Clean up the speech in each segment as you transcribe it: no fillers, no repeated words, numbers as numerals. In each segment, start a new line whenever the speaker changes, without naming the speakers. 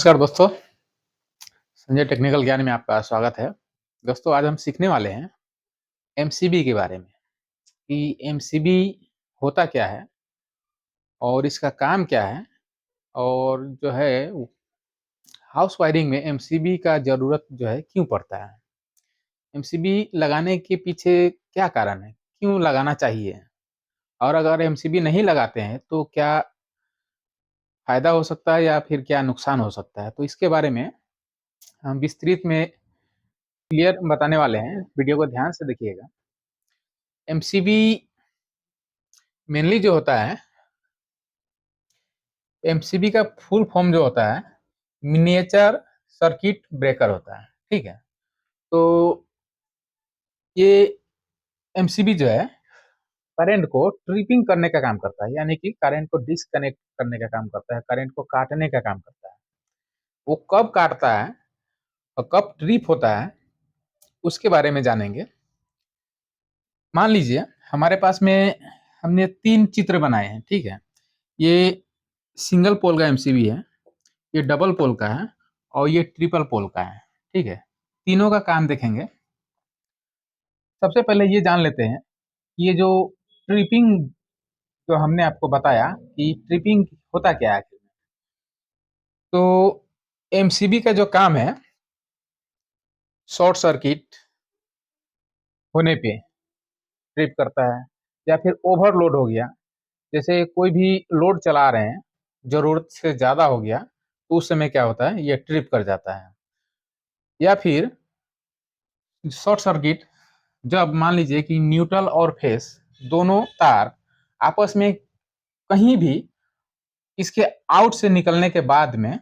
नमस्कार दोस्तों, संजय टेक्निकल ज्ञान में आपका स्वागत है। दोस्तों आज हम सीखने वाले हैं एमसीबी के बारे में कि एमसीबी होता क्या है और इसका काम क्या है और जो है हाउस वायरिंग में एमसीबी का ज़रूरत जो है क्यों पड़ता है? एमसीबी लगाने के पीछे क्या कारण है? क्यों लगाना चाहिए? और अगर एमसीबी नहीं लगाते हैं तो क्या फ़ायदा हो सकता है या फिर क्या नुकसान हो सकता है? तो इसके बारे में हम विस्तृत में क्लियर बताने वाले हैं, वीडियो को ध्यान से देखिएगा। एमसीबी मेनली जो होता है, एमसीबी का फुल फॉर्म जो होता है, मिनिएचर सर्किट ब्रेकर होता है, ठीक है? तो ये एमसीबी जो है, करंट को ट्रिपिंग करने का काम करता है, यानी कि करंट को डिस्कनेक्ट करने का काम करता है, करंट को काटने का काम करता है। वो कब काटता है और कब ट्रिप होता है, उसके बारे में जानेंगे। मान लीजिए हमारे पास में हमने 3 चित्र बनाए हैं, ठीक है? ये सिंगल पोल का एमसीबी है, ये डबल पोल का है और ये ट्रिपल पोल का है, ठीक है? तीनों का काम देखेंगे। सबसे पहले ये जान लेते हैं कि ये जो ट्रिपिंग जो हमने आपको बताया कि ट्रिपिंग होता क्या है आखिर में? तो एमसीबी का जो काम है, शॉर्ट सर्किट होने पे ट्रिप करता है या फिर ओवरलोड हो गया, जैसे कोई भी लोड चला रहे हैं, ज़रूरत से ज़्यादा हो गया, तो उस समय क्या होता है, ये ट्रिप कर जाता है। या फिर शॉर्ट सर्किट जब मान लीजिए कि न्यूट्रल और फेस दोनों तार आपस में कहीं भी इसके आउट से निकलने के बाद में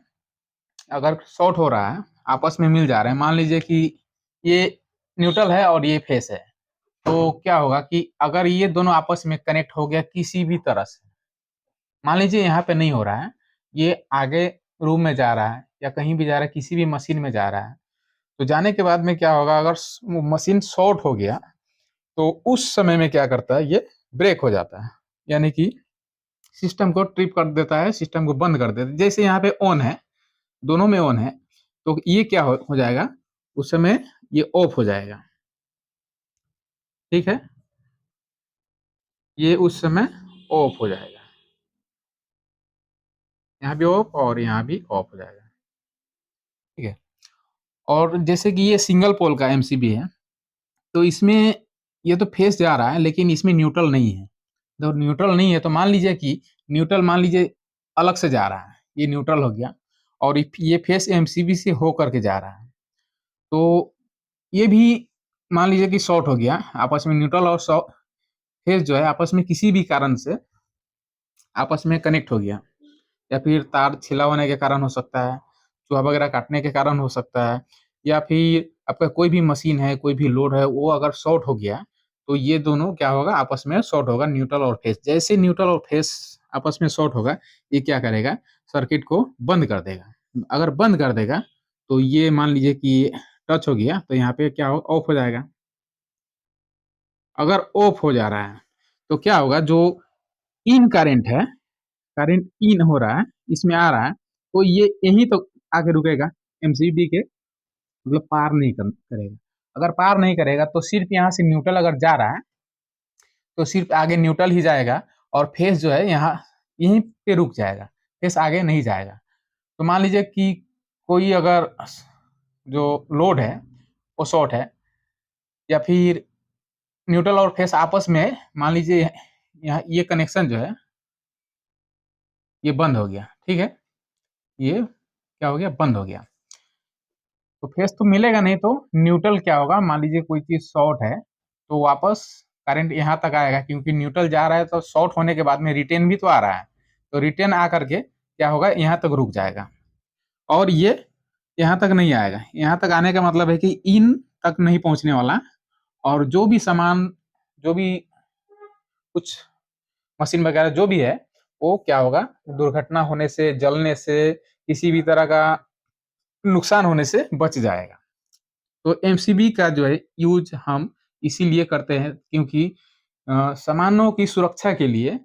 अगर शॉर्ट हो रहा है, आपस में मिल जा रहे हैं, मान लीजिए कि ये न्यूट्रल है और ये फेस है, तो क्या होगा कि अगर ये दोनों आपस में कनेक्ट हो गया किसी भी तरह से, मान लीजिए यहाँ पे नहीं हो रहा है, ये आगे रूम में जा रहा है या कहीं भी जा रहा है, किसी भी मशीन में जा रहा है, तो जाने के बाद में क्या होगा, अगर मशीन शॉर्ट हो गया तो उस समय में क्या करता है, ये ब्रेक हो जाता है, यानी कि सिस्टम को ट्रिप कर देता है, सिस्टम को बंद कर देता है। जैसे यहाँ पे ऑन है, दोनों में ऑन है, तो ये क्या हो जाएगा, उस समय ये ऑफ हो जाएगा, ठीक है? ये उस समय ऑफ हो जाएगा, यहाँ भी ऑफ और यहाँ भी ऑफ हो जाएगा, ठीक है? और जैसे कि ये सिंगल पोल का एमसीबी है, तो इसमें ये तो फेस जा रहा है लेकिन इसमें न्यूट्रल नहीं है। जब न्यूट्रल नहीं है तो मान लीजिए कि न्यूट्रल मान लीजिए अलग से जा रहा है, ये न्यूट्रल हो गया और ये फेस एमसीबी से हो करके जा रहा है। तो ये भी मान लीजिए कि शॉर्ट हो गया, आपस में न्यूट्रल और फेस जो है आपस में किसी भी कारण से आपस में कनेक्ट हो गया, या फिर तार छिला होने के कारण हो सकता है, चूहा वगैरह काटने के कारण हो सकता है, या फिर आपका कोई भी मशीन है, कोई भी लोड है, वो अगर शॉर्ट हो गया, तो ये दोनों क्या होगा, आपस में शॉर्ट होगा, न्यूट्रल और फेस। जैसे न्यूट्रल और फेस आपस में शॉर्ट होगा, ये क्या करेगा, सर्किट को बंद कर देगा। अगर बंद कर देगा, तो ये मान लीजिए कि टच हो गया, तो यहाँ पे क्या हो, ऑफ हो जाएगा। अगर ऑफ हो जा रहा है, तो क्या होगा, जो इन करंट है, करंट इन हो रहा है, इसमें आ रहा है, तो ये यहीं तो आके रुकेगा, एमसीबी के मतलब पार नहीं करेगा। अगर पार नहीं करेगा तो सिर्फ यहाँ से न्यूट्रल अगर जा रहा है, तो सिर्फ आगे न्यूट्रल ही जाएगा और फेस जो है यहाँ यहीं पे रुक जाएगा, फेस आगे नहीं जाएगा। तो मान लीजिए कि कोई अगर जो लोड है वो शॉर्ट है, या फिर न्यूट्रल और फेस आपस में मान लीजिए यहाँ ये कनेक्शन जो है ये बंद हो गया, ठीक है? ये क्या हो गया, बंद हो गया। तो फेस तो मिलेगा नहीं, तो न्यूट्रल क्या होगा, मान लीजिए कोई चीज शॉर्ट है तो वापस करंट यहाँ तक आएगा, क्योंकि न्यूट्रल जा रहा है तो शॉर्ट होने के बाद में रिटेन भी तो आ रहा है, तो रिटेन आ करके क्या होगा, यहाँ तक रुक जाएगा और ये यहाँ तक नहीं आएगा। यहाँ तक आने का मतलब है कि इन तक नहीं पहुंचने वाला, और जो भी सामान, जो भी कुछ मशीन वगैरह जो भी है, वो क्या होगा, दुर्घटना होने से, जलने से, किसी भी तरह का नुकसान होने से बच जाएगा। तो एमसीबी का जो है यूज हम इसीलिए करते हैं क्योंकि सामानों की सुरक्षा के लिए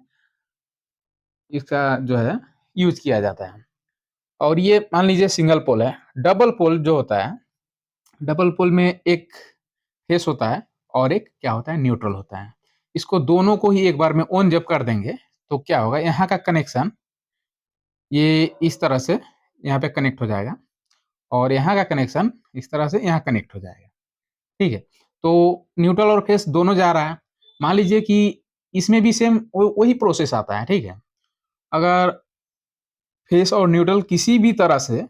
इसका जो है यूज किया जाता है। और ये मान लीजिए सिंगल पोल है। डबल पोल जो होता है, डबल पोल में एक फेस होता है और एक क्या होता है, न्यूट्रल होता है। इसको दोनों को ही एक बार में ऑन जब कर देंगे तो क्या होगा, यहाँ का कनेक्शन ये इस तरह से यहाँ पे कनेक्ट हो जाएगा और यहाँ का कनेक्शन इस तरह से यहाँ कनेक्ट हो जाएगा। ठीक है, तो न्यूट्रल और फेस दोनों जा रहा है। मान लीजिए कि इसमें भी सेम वही प्रोसेस आता है। ठीक है, अगर फेस और न्यूट्रल किसी भी तरह से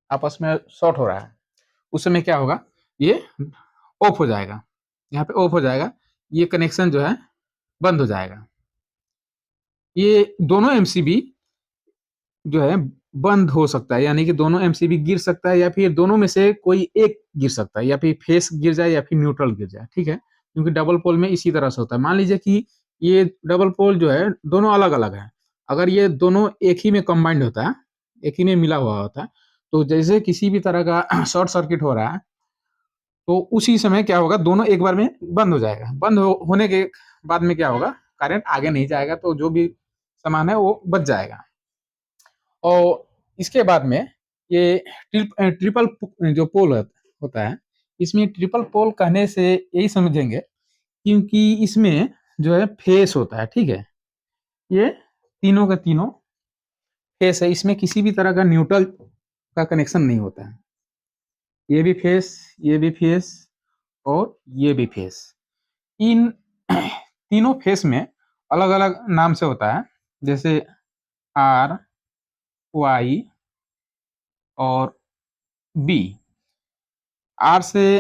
आपस में शॉर्ट हो रहा है, उस समय क्या होगा, ये ऑफ हो जाएगा, यहाँ पे ऑफ हो जाएगा, ये कनेक्शन जो है बंद हो जाएगा। ये दोनों एमसीबी जो है बंद हो सकता है, यानी कि दोनों एमसीबी गिर सकता है या फिर दोनों में से कोई एक गिर सकता है, या फिर फेस गिर जाए या फिर न्यूट्रल गिर जाए। ठीक है, क्योंकि डबल पोल में इसी तरह से होता है। मान लीजिए कि ये डबल पोल जो है दोनों अलग अलग है, अगर ये दोनों एक ही में कंबाइंड होता है, एक ही में मिला हुआ होता है, तो जैसे किसी भी तरह का शॉर्ट सर्किट हो रहा है तो उसी समय क्या होगा, दोनों एक बार में बंद हो जाएगा। होने के बाद में क्या होगा, करंट आगे नहीं जाएगा, तो जो भी सामान है वो बच जाएगा। और इसके बाद में ये ट्रिपल जो पोल होता है, इसमें ट्रिपल पोल कहने से यही समझेंगे क्योंकि इसमें जो है फेस होता है। ठीक है, ये तीनों का तीनों फेस है, इसमें किसी भी तरह का न्यूट्रल का कनेक्शन नहीं होता है। ये भी फेस, ये भी फेस और ये भी फेस। इन तीनों फेस में अलग अलग नाम से होता है, जैसे आर, वाई और बी। आर से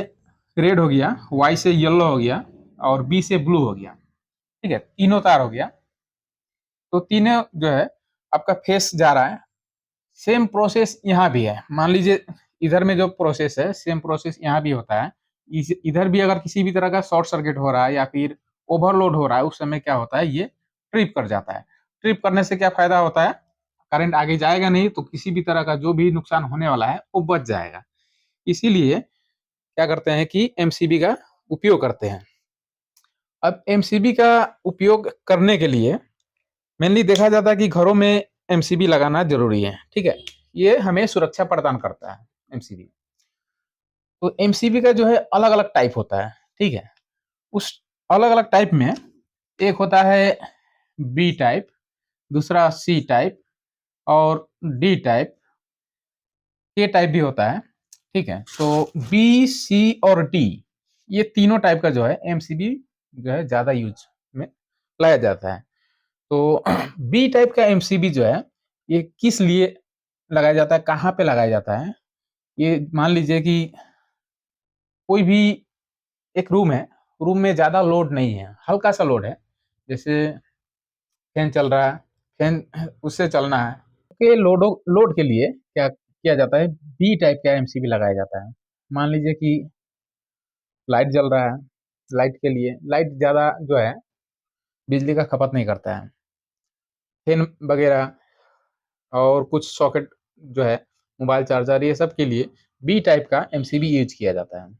रेड हो गया, वाई से येलो हो गया और बी से ब्लू हो गया। ठीक है, तीनों तार हो गया, तो तीनों जो है आपका फेस जा रहा है। सेम प्रोसेस यहाँ भी है। मान लीजिए इधर में जो प्रोसेस है सेम प्रोसेस यहाँ भी होता है। इधर भी अगर किसी भी तरह का शॉर्ट सर्किट हो रहा है या फिर ओवरलोड हो रहा है, उस समय क्या होता है, ये ट्रिप कर जाता है। ट्रिप करने से क्या फायदा होता है, करंट आगे जाएगा नहीं, तो किसी भी तरह का जो भी नुकसान होने वाला है वो बच जाएगा। इसीलिए क्या करते हैं कि एमसीबी का उपयोग करते हैं। अब एमसीबी का उपयोग करने के लिए मेनली देखा जाता है कि घरों में एमसीबी लगाना जरूरी है। ठीक है, ये हमें सुरक्षा प्रदान करता है एमसीबी। तो एमसीबी का जो है अलग अलग टाइप होता है। ठीक है, उस अलग अलग टाइप में एक होता है बी टाइप, दूसरा सी टाइप और डी टाइप, के टाइप भी होता है। ठीक है, तो बी, सी और डी, ये तीनों टाइप का जो है एमसीबी जो है ज्यादा यूज में लाया जाता है। तो बी टाइप का एमसीबी जो है ये किस लिए लगाया जाता है, कहाँ पे लगाया जाता है, ये मान लीजिए कि कोई भी एक रूम है, रूम में ज्यादा लोड नहीं है, हल्का सा लोड है, जैसे फैन चल रहा है, फैन उससे चलना है, के लोड के लिए क्या किया जाता है, बी टाइप का एमसीबी लगाया जाता है। मान लीजिए कि लाइट जल रहा है, लाइट के लिए, लाइट ज्यादा जो है बिजली का खपत नहीं करता है, फैन वगैरह और कुछ सॉकेट जो है, मोबाइल चार्जर, ये सब के लिए बी टाइप का एमसीबी यूज किया जाता है।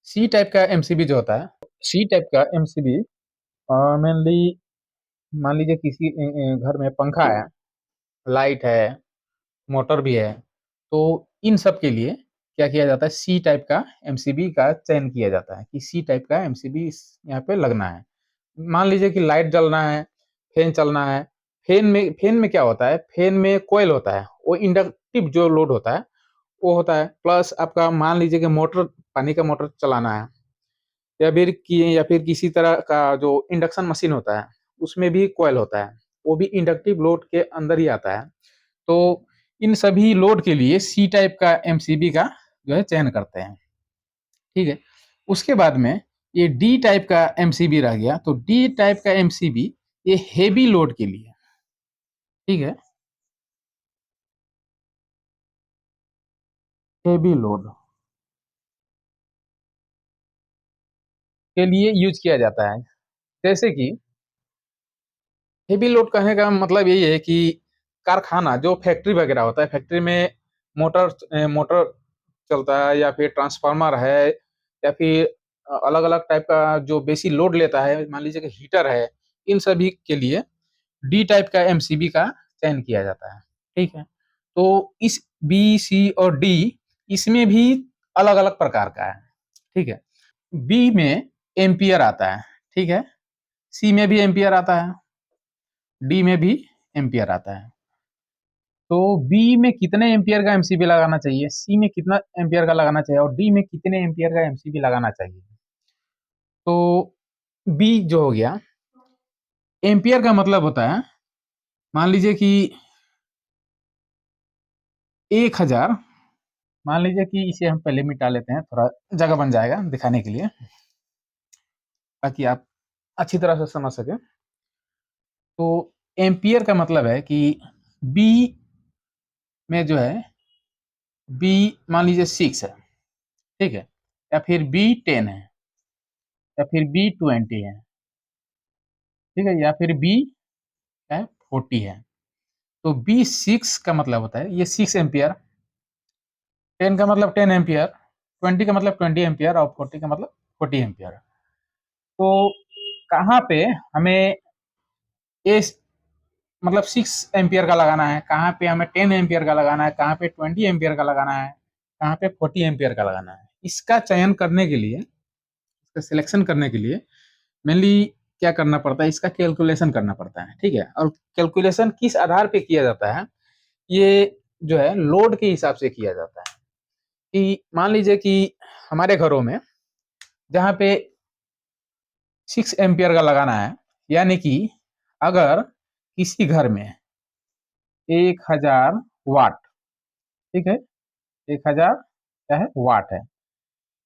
सी टाइप का एमसीबी जो होता है, सी टाइप का एमसीबी मेनली मान लीजिए किसी घर में पंखा है, लाइट है, मोटर भी है, तो इन सब के लिए क्या किया जाता है, सी टाइप का एमसीबी का चयन किया जाता है कि सी टाइप का एमसीबी यहाँ पे लगना है। मान लीजिए कि लाइट जलना है, फैन चलना है, फैन में क्या होता है, फैन में कोयल होता है, वो इंडक्टिव जो लोड होता है वो होता है, प्लस आपका मान लीजिए कि मोटर, पानी का मोटर चलाना है, या फिर किसी तरह का जो इंडक्शन मशीन होता है उसमें भी कोयल होता है, वो भी इंडक्टिव लोड के अंदर ही आता है। तो इन सभी लोड के लिए सी टाइप का एमसीबी का जो है चयन करते हैं। ठीक है, उसके बाद में ये डी टाइप का एमसीबी रह गया, तो डी टाइप का एमसीबी ये हेवी लोड के लिए, ठीक है, हेवी लोड के लिए यूज किया जाता है। जैसे कि हेवी लोड कहने का मतलब यही है कि कारखाना जो फैक्ट्री वगैरह होता है, फैक्ट्री में मोटर चलता है या फिर ट्रांसफार्मर है या फिर अलग अलग टाइप का जो बेसी लोड लेता है, मान लीजिए कि हीटर है, इन सभी के लिए डी टाइप का एमसीबी का चयन किया जाता है। ठीक है, तो इस बी, सी और डी इसमें भी अलग अलग प्रकार का है, ठीक है। बी में एम्पियर आता है, ठीक है। सी में भी एम्पियर आता है, डी में भी एम्पियर आता है। तो बी में कितने एम्पियर का एमसीबी लगाना चाहिए, सी में कितना एम्पियर का लगाना चाहिए और डी में कितने एम्पियर का एमसीबी लगाना चाहिए। तो बी जो हो गया, एम्पियर का मतलब होता है, मान लीजिए कि 1000, मान लीजिए कि इसे हम पहले मिटा लेते हैं, थोड़ा जगह बन जाएगा दिखाने के लिए ताकि आप अच्छी तरह से समझ सके। तो एम्पियर का मतलब है कि बी में जो है, बी मान लीजिए 6 है, ठीक है, या फिर बी 10 है, या फिर बी 20 है, ठीक है, या फिर बी है 40 है। तो बी 6 का मतलब होता है ये 6 एम्पियर, 10 का मतलब 10 एम्पियर, 20 का मतलब 20 एम्पियर और 40 का मतलब 40 एम्पियर। तो कहाँ पे हमें ये मतलब 6 एम्पियर का लगाना है, कहाँ पे हमें 10 एम्पियर का लगाना है, कहाँ पे 20 एम्पियर का लगाना है, कहाँ पे 40 एम्पियर का लगाना है, इसका चयन करने के लिए, इसका सिलेक्शन करने के लिए मेनली क्या करना पड़ता है, इसका कैलकुलेशन करना पड़ता है, ठीक है। और कैलकुलेशन किस आधार पे किया जाता है, ये जो है लोड के हिसाब से किया जाता है। कि मान लीजिए कि हमारे घरों में जहाँ पे 6 एम्पियर का लगाना है, यानी कि अगर किसी घर में 1000 वाट, ठीक है, 1000 क्या है, वाट है,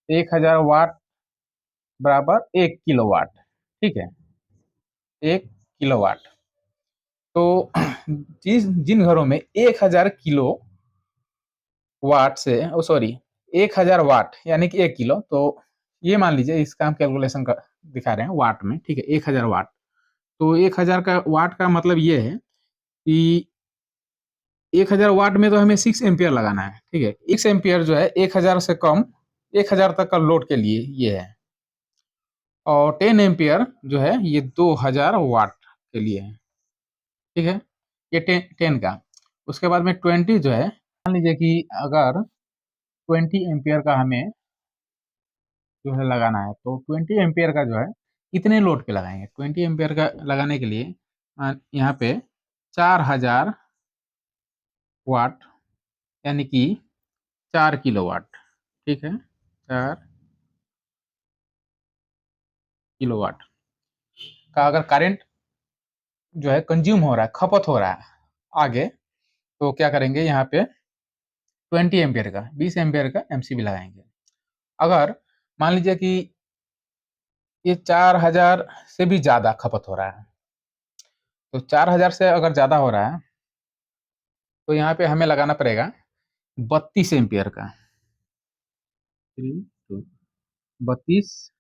1000 वाट बराबर 1 किलोवाट, ठीक है, 1 किलोवाट। तो जिन घरों में 1000 किलो वाट से, ओ सॉरी, 1000 वाट यानी कि 1 किलो, तो ये मान लीजिए इसका हम कैलकुलेशन कर दिखा रहे हैं वाट में, ठीक है, 1000 वाट। तो 1000 का वाट का मतलब ये है कि 1000 वाट में तो हमें 6 एम्पियर लगाना है, ठीक है। 6 एम्पियर जो है 1000 से कम, 1000 तक का लोड के लिए ये है। और 10 एम्पियर जो है ये 2000 वाट के लिए है, ठीक है, ये 10 का। उसके बाद में 20 जो है, मान लीजिए कि अगर 20 एम्पियर का हमें जो है लगाना है, तो 20 एम्पियर का जो है कितने लोड पे लगाएंगे, 20 एम्पियर का लगाने के लिए यहाँ पे 4000 वाट, यानी कि 4 किलोवाट, ठीक है, 4 किलोवाट का अगर करंट जो है कंज्यूम हो रहा है, खपत हो रहा है आगे, तो क्या करेंगे, यहाँ पे 20 एम्पियर का, 20 एम्पियर का एमसीबी लगाएंगे। अगर मान लीजिए कि ये 4000 से भी ज्यादा खपत हो रहा है, तो 4000 से अगर ज्यादा हो रहा है तो यहाँ पे हमें लगाना पड़ेगा 32 एम्पियर का, 32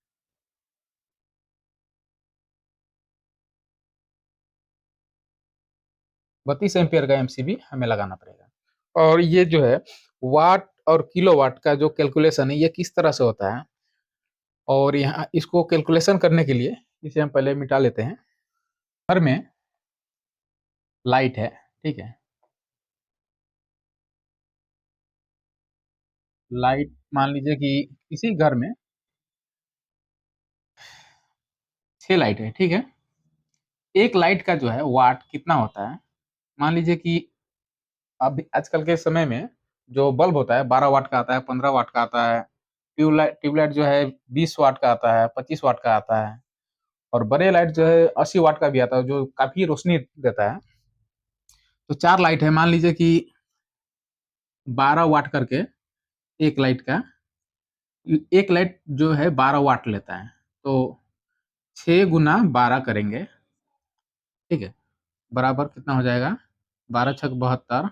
32 एम्पियर का एमसीबी हमें लगाना पड़ेगा। और ये जो है वाट और किलोवाट का जो कैलकुलेशन है ये किस तरह से होता है, और यहाँ इसको कैलकुलेशन करने के लिए इसे हम पहले मिटा लेते हैं। घर में लाइट है, ठीक है, लाइट मान लीजिए कि किसी घर में 6 लाइट है, ठीक है। एक लाइट का जो है वाट कितना होता है, मान लीजिए कि अब आजकल के समय में जो बल्ब होता है 12 वाट का आता है, 15 वाट का आता है, ट्यूबलाइट जो है 20 वाट का आता है, 25 वाट का आता है, और बड़े लाइट जो है 80 वाट का भी आता है जो काफी रोशनी देता है। तो 4 लाइट है, मान लीजिए कि 12 वाट करके एक लाइट का, एक लाइट जो है 12 वाट लेता है, तो 6 गुना 12 करेंगे, ठीक है, बराबर कितना हो जाएगा, 12 छक 72,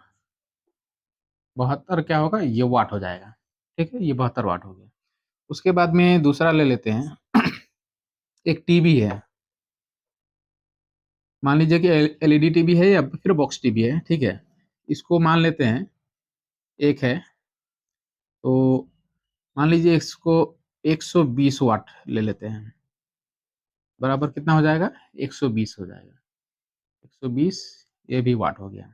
72 क्या होगा, ये वाट हो जाएगा, ठीक है, ये 72 वाट हो गया। उसके बाद में दूसरा ले लेते हैं, एक टीवी है, मान लीजिए कि एलईडी टीवी है या फिर बॉक्स टीवी है, ठीक है, इसको मान लेते हैं एक है, तो मान लीजिए इसको 120 वाट ले लेते हैं, बराबर कितना हो जाएगा, 120 हो जाएगा, 120, ये भी वाट हो गया।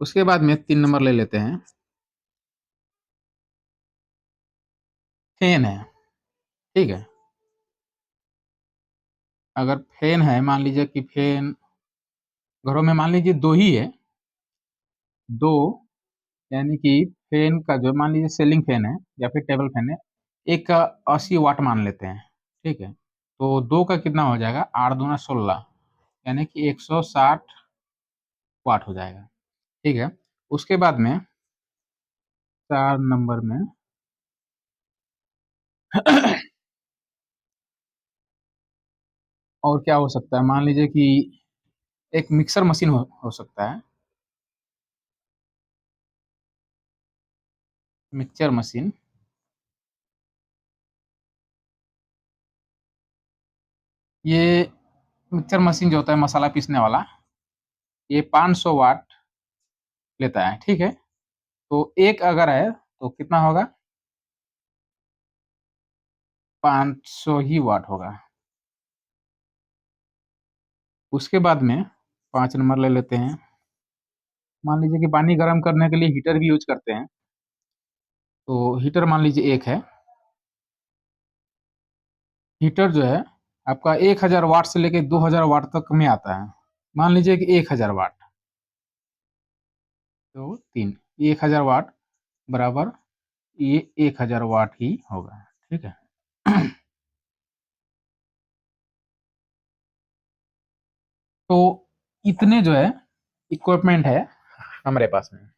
उसके बाद में 3 नंबर ले लेते हैं, फैन है, ठीक है। अगर फैन है, मान लीजिए कि फैन घरों में मान लीजिए 2 ही है, 2, यानी कि फैन का जो मान लीजिए सीलिंग फैन है या फिर टेबल फैन है, एक का 80 वाट मान लेते हैं, ठीक है। तो 2 का कितना हो जाएगा, 8 दूना 16, यानी कि 160 वाट हो जाएगा, ठीक है। उसके बाद में 4 नंबर में और क्या हो सकता है, मान लीजिए कि एक मिक्सर मशीन हो सकता है, मिक्सचर मशीन। ये मिक्सचर मशीन जो होता है मसाला पीसने वाला, ये 500 वाट लेता है, ठीक है। तो एक अगर है तो कितना होगा, 500 ही वाट होगा। उसके बाद में 5 नंबर ले लेते हैं, मान लीजिए कि पानी गर्म करने के लिए हीटर भी यूज करते हैं, तो हीटर मान लीजिए एक है। हीटर जो है आपका 1000 वाट से लेके 2000 वाट तक में आता है। मान लीजिए कि 1000 वाट, तो 3, 1000 वाट बराबर ये 1000 वाट ही होगा, ठीक है। तो इतने जो है इक्विपमेंट है हमारे पास में,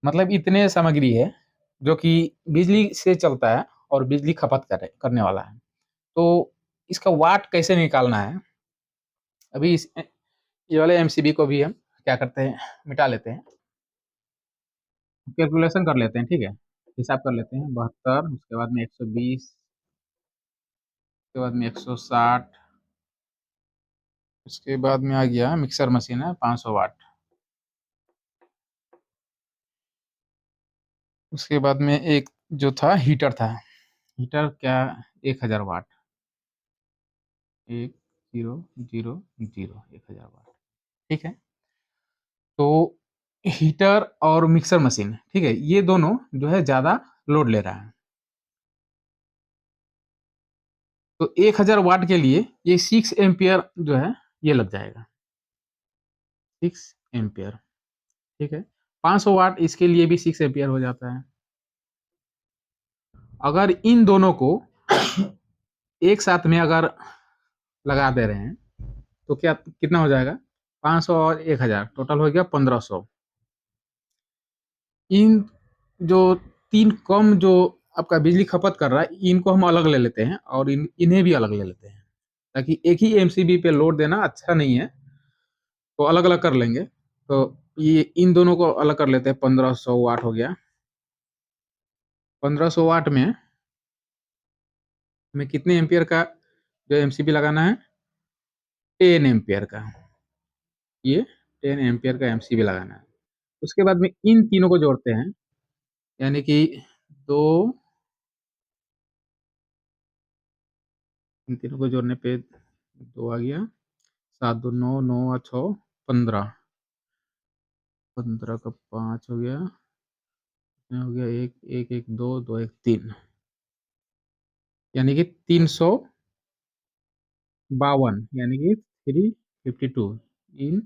मतलब इतने सामग्री है जो कि बिजली से चलता है और बिजली खपत करने वाला है। तो इसका वाट कैसे निकालना है, अभी ये वाले एमसीबी को भी हम क्या करते हैं, मिटा लेते हैं, कैलकुलेशन कर लेते हैं, ठीक है। हिसाब कर लेते हैं, 72, उसके बाद में 120, उसके बाद में 160, उसके बाद में आ गया मिक्सर मशीन है 500 वाट, उसके बाद में एक जो था हीटर था, हीटर क्या, 1000 वाट, 1000 वाट, ठीक है। तो हीटर और मिक्सर मशीन, ठीक है, ये दोनों जो है ज्यादा लोड ले रहा है। तो 1000 वाट के लिए ये 6 एम्पियर जो है ये लग जाएगा, 6 एम्पियर, ठीक है। 500 वाट इसके लिए भी 6 एम्पियर हो जाता है। अगर इन दोनों को एक साथ में अगर लगा दे रहे हैं तो क्या कितना हो जाएगा, 500 और 1000 टोटल हो गया 1500। इन जो 3 कम जो आपका बिजली खपत कर रहा है, इनको हम अलग ले लेते हैं और इन्हें भी अलग ले लेते हैं, ताकि एक ही एमसीबी पे लोड देना अच्छा नहीं है, तो अलग अलग कर लेंगे। तो ये इन दोनों को अलग कर लेते हैं, 1500 वाट हो गया। 1500 वाट में हमें कितने एम्पियर का जो एमसीबी लगाना है, 10 एम्पियर का, ये 10 एम्पियर का एमसीबी लगाना है। उसके बाद में इन तीनों को जोड़ते हैं, यानी कि दो, इन तीनों को जोड़ने पे 2 आ गया, 7 2 9, 9 और 6 15, 15 का 5 हो गया, इसमें हो गया एक एक एक, दो दो एक 3, यानी कि 352, यानी कि 352 इन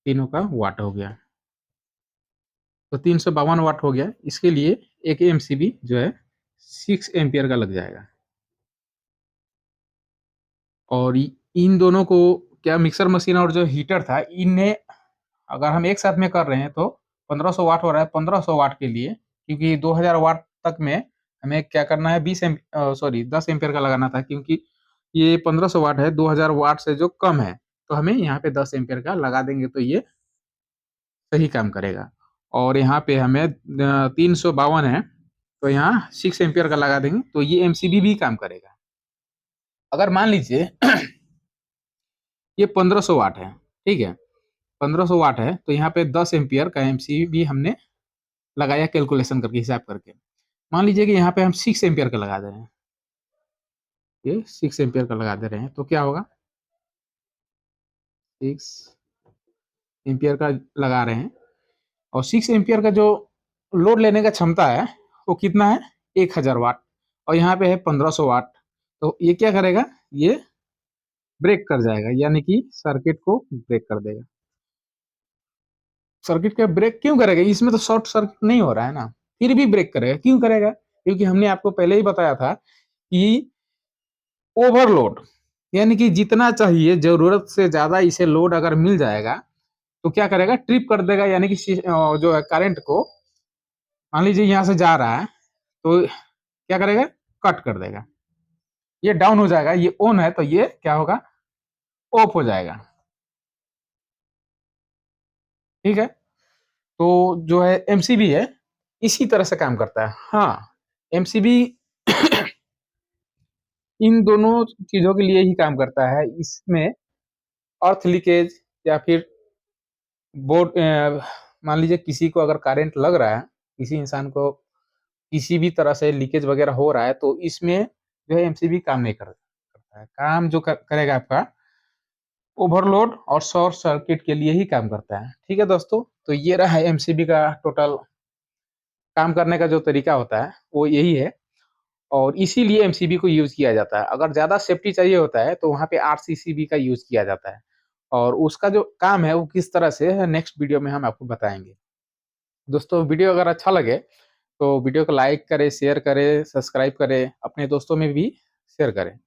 तीनों का वाट हो गया। तो 352 वाट हो गया, इसके लिए एक एमसीबी जो है 6 एम्पियर का लग जाएगा। और इन दोनों को क्या, मिक्सर मशीन और जो हीटर था, इन्हें अगर हम एक साथ में कर रहे हैं तो 1500 वाट हो रहा है। 1500 वाट के लिए, क्योंकि 2000 वाट तक में हमें क्या करना है, 10 एम्पियर का लगाना था, क्योंकि ये 1500 वाट है, 2000 वाट से जो कम है, तो हमें यहाँ पे 10 एम्पियर का लगा देंगे तो ये सही काम करेगा। और यहाँ पे हमें 352 है, तो यहाँ 6 एम्पियर का लगा देंगे तो ये एमसीबी भी काम करेगा। अगर मान लीजिए ये 1500 वाट है, ठीक है, 1500 वाट है, तो यहाँ पे 10 एम्पियर का एमसीबी हमने लगाया कैलकुलेशन करके, हिसाब करके। मान लीजिए कि यहाँ पे हम 6 एम्पियर का लगा दे रहे हैं, ये 6 एम्पियर का लगा दे रहे हैं, तो क्या होगा, 6 एम्पियर का लगा रहे हैं, और 6 एम्पियर का जो लोड लेने का क्षमता है वो कितना है, 1000 वाट, और यहाँ पे है 1500 वाट। तो ये क्या करेगा, ये ब्रेक कर जाएगा, यानी कि सर्किट को ब्रेक कर देगा। सर्किट का ब्रेक क्यों करेगा, इसमें तो शॉर्ट सर्किट नहीं हो रहा है ना, फिर भी ब्रेक करेगा। क्यों करेगा, क्योंकि हमने आपको पहले ही बताया था कि ओवरलोड, यानी कि जितना चाहिए जरूरत से ज्यादा इसे लोड अगर मिल जाएगा तो क्या करेगा, ट्रिप कर देगा, यानी कि जो है करंट को, मान लीजिए यहाँ से जा रहा है तो क्या करेगा, कट कर देगा, ये डाउन हो जाएगा, ये ऑन है तो ये क्या होगा, ऑफ हो जाएगा। ठीक है, तो जो है एमसीबी है इसी तरह से काम करता है। हाँ, एमसीबी इन दोनों चीजों के लिए ही काम करता है। इसमें अर्थ लीकेज या फिर बोर्ड, मान लीजिए किसी को अगर करंट लग रहा है, किसी इंसान को किसी भी तरह से लीकेज वगैरह हो रहा है, तो इसमें जो है एमसीबी काम नहीं करता है। काम जो करेगा आपका ओवरलोड और शॉर्ट सर्किट के लिए ही काम करता है। ठीक है दोस्तों, तो ये रहा है एमसीबी का टोटल काम करने का जो तरीका होता है वो यही है, और इसीलिए एमसीबी को यूज किया जाता है। अगर ज्यादा सेफ्टी चाहिए होता है तो वहाँ पे आरसीसीबी का यूज किया जाता है, और उसका जो काम है वो किस तरह से है नेक्स्ट वीडियो में हम आपको बताएंगे। दोस्तों, वीडियो अगर अच्छा लगे तो वीडियो को लाइक करें, शेयर करें, सब्सक्राइब करें, अपने दोस्तों में भी शेयर करें।